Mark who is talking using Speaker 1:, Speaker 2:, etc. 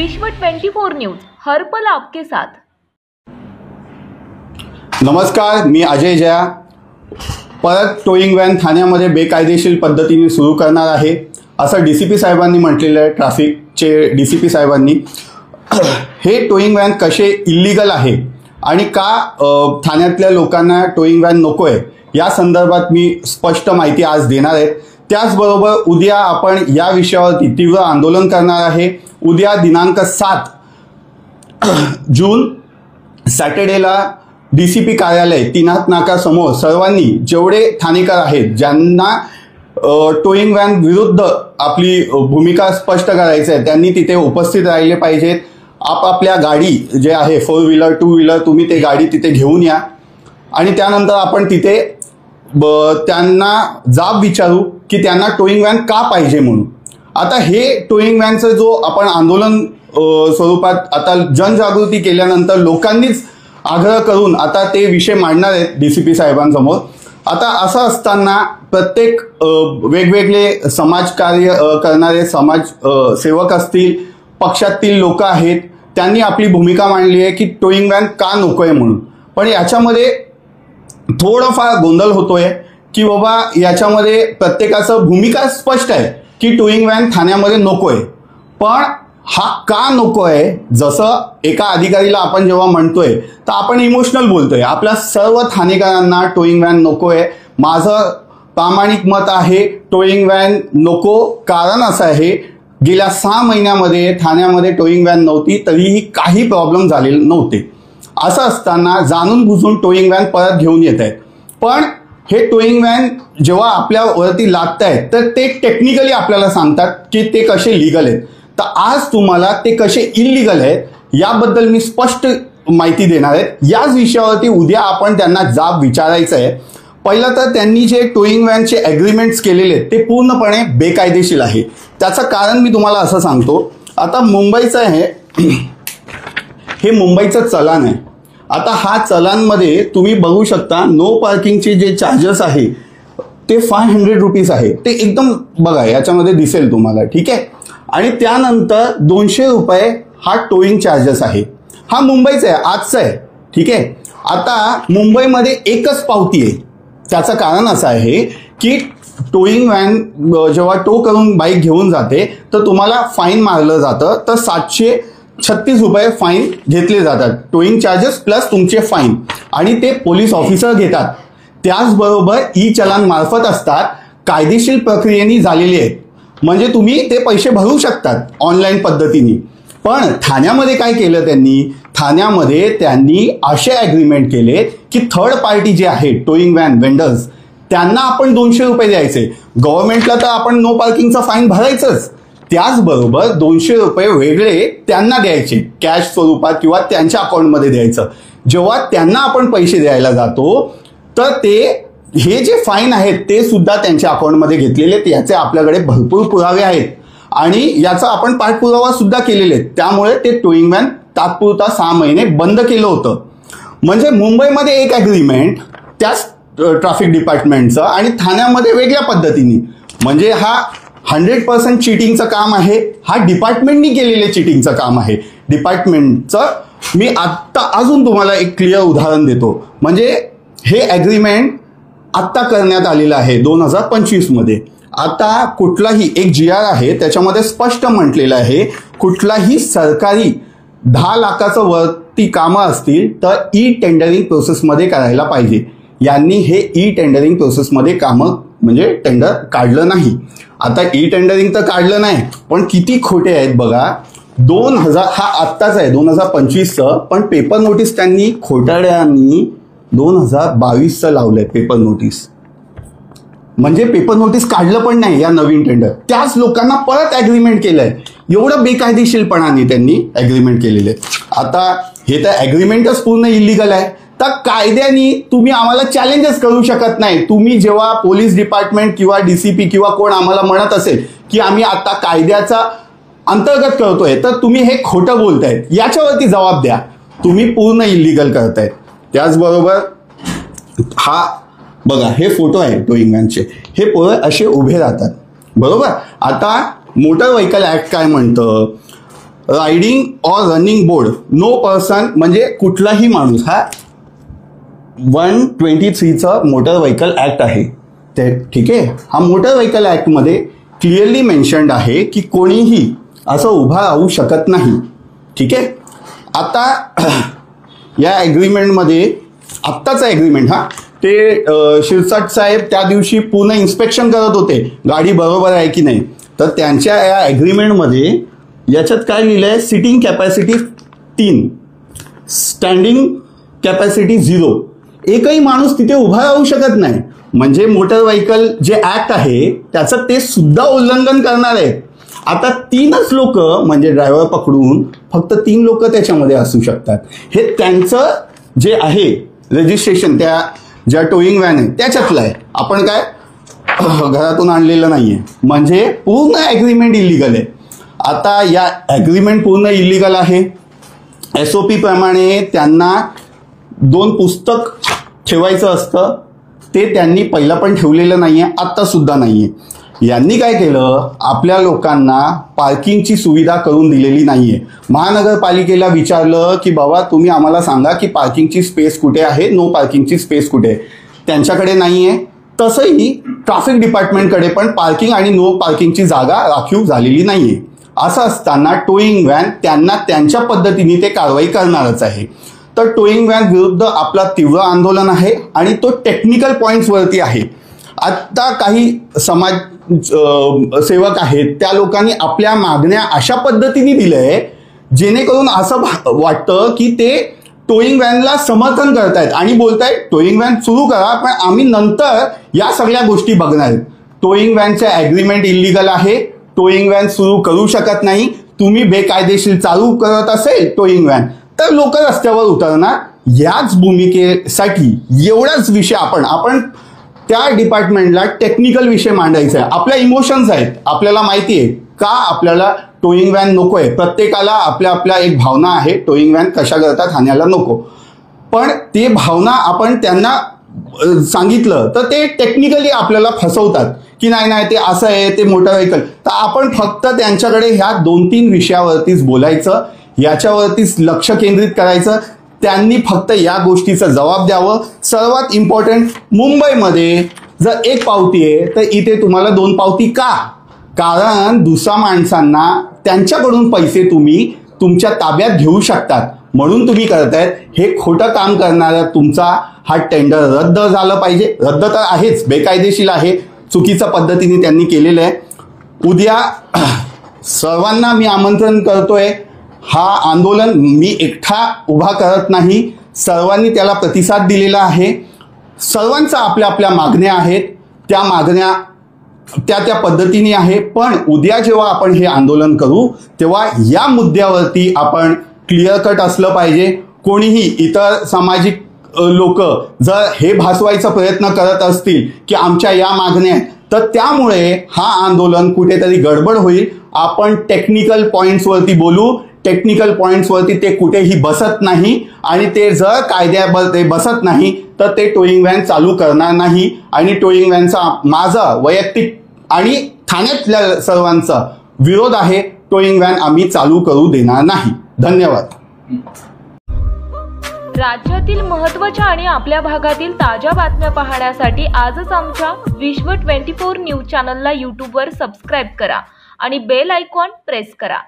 Speaker 1: विश्व 24 न्यूज हर पल आपके साथ।
Speaker 2: नमस्कार, मी अजय जया। परत टोईंग व्हॅन ठाण्यामध्ये बेकायदेशीर पद्धतीने सुरू करणार आहे असं डीसीपी साहेबांनी म्हटलेलं आहे। ट्रॅफिकचे डीसीपी साहेबांनी हे टोईंग व्हॅन कसे इल्लीगल आहे आणि का ठाण्यातल्या लोकांना टोईंग व्हॅन नको आहे या संदर्भात मी स्पष्ट माहिती आज देणार आहे। त्याचबरोबर उद्या आपण या विषयावरती तीव्र आंदोलन करणार आहे। उद्या दिनांक 7 जून सॅटर्डेला डीसीपी कार्यालय तीनाथ नाका समोर सर्वांनी जेवढे ठाणेकर आहेत ज्यांना टोईंग व्हॅन विरुद्ध आपली भूमिका स्पष्ट करायची आहे त्यांनी तिथे उपस्थित राहिले पाहिजेत। आपापल्या गाडी जे आहे 4 व्हीलर 2 व्हीलर तुम्ही ते गाडी तिथे घेऊन या आणि त्यानंतर आपण तिथे त्यांना जाब विचारू की त्यांना टोईंग व्हॅन का पाहिजे म्हणून। आता हे टोईंग व्हॅनचं जो आपण आंदोलन स्वरूपात आता जनजागृती केल्यानंतर लोकांनीच आग्रह करून आता ते विषय मांडणार आहेत डीसीपी साहेबांसमोर। आता असं असताना प्रत्येक वेगवेगळे समाजकार्य करणारे समाज सेवक असतील, पक्षातील लोक आहेत, त्यांनी आपली भूमिका मांडली आहे की टोईंग व्हॅन का नकोय म्हणून। पण याच्यामध्ये थोडाफार गोंधळ होतोय की बाबा याच्यामध्ये प्रत्येकाचं भूमिका स्पष्ट आहे की टोईंग व्हॅन ठाण्यामध्ये नकोय, पण हा का नकोय जसं एका अधिकारीला आपण जेव्हा म्हणतोय तर आपण इमोशनल बोलतोय। आपल्या सर्व ठाणेकरांना टोईंग व्हॅन नकोय। माझं प्रामाणिक मत आहे टोईंग व्हॅन नको। कारण असं आहे गेल्या 6 महिन्यामध्ये ठाण्यामध्ये टोईंग व्हॅन नव्हती तरीही काही प्रॉब्लेम झालेले नव्हते। असं असताना जाणून बुजून टोईंग व्हॅन परत घेऊन येत आहेत। पण हे टोईंग व्हॅन जेव्हा आपल्यावरती लादत आहेत तर ते टेक्निकली आपल्याला सांगतात की ते कसे लीगल आहेत। तर आज तुम्हाला ते कसे इल्लीगल आहेत याबद्दल मी स्पष्ट माहिती देणार आहे। याच विषयावरती उद्या आपण त्यांना जाब विचारायचं आहे। पहिलं तर त्यांनी जे टोईंग व्हॅनचे ॲग्रीमेंट्स केलेले आहेत ते पूर्णपणे बेकायदेशीर आहे। त्याचं कारण मी तुम्हाला असं सांगतो। आता मुंबईचं आहे हे मुंबईचं चलन आहे। आता हा चलानमध्ये तुम्ही बघू शकता नो पार्किंगचे जे चार्जेस आहे ते 500 रुपीज आहे। ते एकदम बघा याच्यामध्ये दिसेल तुम्हाला, ठीक आहे। आणि त्यानंतर 200 रुपये हा टोईंग चार्जेस आहे। हा मुंबईचा आहे, आजचा आहे, ठीक आहे। आता मुंबईमध्ये एकच पावती आहे। त्याचं कारण असं आहे की टोईंग व्हॅन जेव्हा टो करून बाईक घेऊन जाते तर तुम्हाला फाईन मारलं जातं। तर 736 रुपये फाईन घेतले जातात, टोईंग चार्जेस प्लस तुमचे फाईन, आणि ते पोलीस ऑफिसर घेतात। त्याचबरोबर ई चलान मार्फत असतात, कायदेशीर प्रक्रियेने झालेली आहेत, म्हणजे तुम्ही ते पैसे भरू शकतात ऑनलाईन पद्धतीने। पण ठाण्यामध्ये काय केलं ठाण्यामध्ये त्यांनी असे ॲग्रीमेंट केले की थर्ड पार्टी जे आहे टोईंग व्हॅन वेंडर्स त्यांना आपण 200 रुपये द्यायचे। गव्हर्नमेंटला तर आपण नो पार्किंगचा फाईन भरायचंच, त्याचबरोबर 200 रुपये वेगळे त्यांना द्यायचे कॅश स्वरूपात किंवा त्यांच्या अकाउंटमध्ये द्यायचं। जेव्हा त्यांना आपण पैसे द्यायला जातो तर ते हे जे फाईन आहेत ते सुद्धा त्यांच्या अकाउंटमध्ये घेतलेले आहेत। याचे आपल्याकडे भरपूर पुरावे आहेत आणि याचा आपण पाठपुरावा सुद्धा केलेले आहेत। त्यामुळे ते टोईंग व्हॅन तात्पुरता 6 महिने बंद केलं होतं। म्हणजे मुंबईमध्ये एक ॲग्रीमेंट त्याच ट्रॅफिक डिपार्टमेंटचं आणि ठाण्यामध्ये वेगळ्या पद्धतीने, म्हणजे हा 100% चिटिंगचं काम आहे। हा डिपार्टमेंटनी केलेले चिटिंगचं काम आहे डिपार्टमेंटचं। मी आत्ता अजून तुम्हाला एक क्लिअर उदाहरण देतो। म्हणजे हे ॲग्रीमेंट आत्ता करण्यात आलेलं आहे 2025 मध्ये। आता कुठलाही एक GR आहे त्याच्यामध्ये स्पष्ट म्हटलेलं आहे कुठलाही सरकारी 10 लाखाचं वरती कामं असतील तर ई टेंडरिंग प्रोसेसमध्ये करायला पाहिजे। यांनी हे ई टेंडरिंग प्रोसेसमध्ये कामं म्हणजे टेंडर काढलं नाही। आता ई टेंडरिंग तर काढलं नाही, पण किती खोटे आहेत बघा। 2000 हा आत्ताच आहे 2025चं, पण पेपर नोटीस त्यांनी खोटाड्यांनी 2022चं लावलंय पेपर नोटीस। म्हणजे पेपर नोटीस काढलं पण नाही या नवीन टेंडर, त्याच लोकांना परत ॲग्रीमेंट केलंय। एवढं बेकायदेशीरपणाने त्यांनी ॲग्रीमेंट केलेले। आता हे तर ॲग्रीमेंटच पूर्ण इल्लीगल आहे। तर कायद्याने तुम्ही आम्हाला चॅलेंजच करू शकत नाही। तुम्ही जेव्हा पोलीस डिपार्टमेंट किंवा डीसीपी किंवा कोण आम्हाला म्हणत असेल की आम्ही आता कायद्याचा अंतर्गत करतोय तर तुम्ही हे खोटं बोलतायत, याच्यावरती जबाब द्या। तुम्ही पूर्ण इल्लीगल करतायत। त्याचबरोबर हा बघा हे फोटो आहे टोईंग व्हॅनचे, हे पोरं असे उभे राहतात, बरोबर। आता मोटर व्हेकल ऍक्ट काय म्हणतं, riding or running board no person म्हणजे कुठलाही माणूस, हा 123चा मोटर व्हेकल ऍक्ट आहे ते, ठीक आहे. हा मोटर व्हेकल ऍक्ट मध्ये क्लिअरली मेन्शन्ड आहे की कोणीही असं उभा राहू शकत नाही, ठीक आहे. आता या ॲग्रीमेंटमध्ये आत्ताचा ॲग्रीमेंट, हा ते शिरसाट साहेब त्या दिवशी पूर्ण इन्स्पेक्शन करत होते गाडी बरोबर आहे की नाही, तर त्यांच्या या ॲग्रीमेंटमध्ये याच्यात काय लिहिलं आहे, सिटिंग कॅपॅसिटी 3, स्टँडिंग कॅपॅसिटी 0. एकही माणूस तिथे उभा राहू शकत नाही. म्हणजे मोटर व्हेकल जे ऍक्ट आहे त्याचं ते सुद्धा उल्लंघन करणार आहे. आता 3च लोक म्हणजे ड्रायव्हर पकडून फक्त 3 लोक त्याच्यामध्ये असू शकतात. हे त्यांचं जे आहे रजिस्ट्रेशन त्या ज्या टोईंग व्हॅन आहे त्याच्यातलं आहे. आपण काय घरातून आणलेलं नाहीये. म्हणजे पूर्ण ॲग्रीमेंट इलिगल आहे. आता या ॲग्रीमेंट पूर्ण इलिगल आहे. SOP प्रमाणे त्यांना 2 पुस्तक ठेवायचं असतं, ते त्यांनी पहिला पण ठेवलेलं नाहीये, आत्ता सुद्धा नाहीये. यांनी काय केलं, आपल्या लोकांना पार्किंगची सुविधा करून दिलेली नाहीये. महानगरपालिकेला विचारलं की बाबा तुम्ही आम्हाला सांगा की पार्किंगची स्पेस कुठे आहे, नो पार्किंगची स्पेस कुठे आहे, त्यांच्याकडे नाहीये. तसंही ट्रॅफिक डिपार्टमेंटकडे पण पार्किंग आणि नो पार्किंगची जागा राखीव झालेली नाहीये. असं असताना टोईंग व्हॅन त्यांना त्यांच्या पद्धतीने ते कारवाई करणारच आहे. तर टोईंग व्हॅन विरुद्ध आपला तीव्र आंदोलन आहे आणि तो टेक्निकल पॉईंट्सवरती आहे. आता काही समाज सेवक आहेत त्या लोकांनी आपल्या मागण्या अशा पद्धतीने दिल्या जेणेकरून असं वाटतं की ते टोईंग व्हॅनला समर्थन करतायत आणि बोलतायत टोईंग व्हॅन सुरू करा, पण आम्ही नंतर या सगळ्या गोष्टी बघणार आहेत. टोईंग व्हॅनचे ॲग्रीमेंट इलिगल आहे. टोईंग व्हॅन सुरू करू शकत नाही. तुम्ही बेकायदेशीर चालू करत असेल टोईंग व्हॅन तर लोक रस्त्यावर उतरणार. याच भूमिकेसाठी एवढाच विषय आपण त्या डिपार्टमेंटला टेक्निकल विषय मांडायचा आहे. आपल्या इमोशन्स आहेत, आपल्याला माहिती आहे का आपल्याला टोईंग व्हॅन नको आहे. प्रत्येकाला आपल्या एक भावना आहे, टोईंग व्हॅन कशा करता ठाण्याला नको. पण ते भावना आपण त्यांना सांगितलं तर ते टेक्निकली आपल्याला फसवतात की नाही ते असं आहे, ते मोटर व्हेकल. तर आपण फक्त त्यांच्याकडे ह्या 2-3 विषयावरतीच बोलायचं, याच्यावरतीच लक्ष केंद्रित करायचं. त्यांनी फक्त या गोष्टीचा जबाब द्यावं. सर्वात इम्पॉर्टंट, मुंबईमध्ये जर 1 पावती आहे तर इथे तुम्हाला 2 पावती का? कारण दुसऱ्या माणसांना त्यांच्याकडून पैसे तुम्ही तुमच्या ताब्यात घेऊ शकतात म्हणून तुम्ही करतायत. हे खोटं काम करणारा तुमचा हा टेंडर रद्द झालं पाहिजे. रद्द तर आहेच, बेकायदेशीर आहे, चुकीच्या पद्धतीने त्यांनी केलेलं आहे. उद्या सर्वांना मी आमंत्रण करतोय. हा आंदोलन मी एकटा उभा करत नाही, सर्वांनी त्याला प्रतिसाद दिलेला आहे. सर्वांचा आपल्या मागण्या आहेत, त्या मागण्या त्या पद्धतीने आहे. पण उद्या जेव्हा आपण हे आंदोलन करू तेव्हा या मुद्द्यावरती आपण क्लिअर कट असलं पाहिजे. कोणीही इतर सामाजिक लोक जर हे भासवायचा प्रयत्न करत असतील की आमच्या या मागण्या आहेत तर त्यामुळे हा आंदोलन कुठेतरी गडबड होईल. आपण टेक्निकल पॉइंट्सवरती बोलू. टेक्निकल पॉइंट्सवरती ते कुठेही बसत नाही आणि ते जर कायद्यावर ते बसत नाही तर ते टोईंग व्हॅन चालू करणार नाही. आणि टोईंग व्हॅनचा माझा वैयक्तिक आणि ठाण्यातल्या सर्वांचा विरोध आहे. टोईंग व्हॅन आम्ही चालू करू देणार नाही. धन्यवाद.
Speaker 1: राज्यातील महत्त्वाच्या आणि आपल्या भागातील ताज्या बातम्या पाहण्यासाठी आजच आमच्या विश्व 24 न्यूज चॅनलला यूट्यूबवर सबस्क्राईब करा आणि बेल आयकॉन प्रेस करा.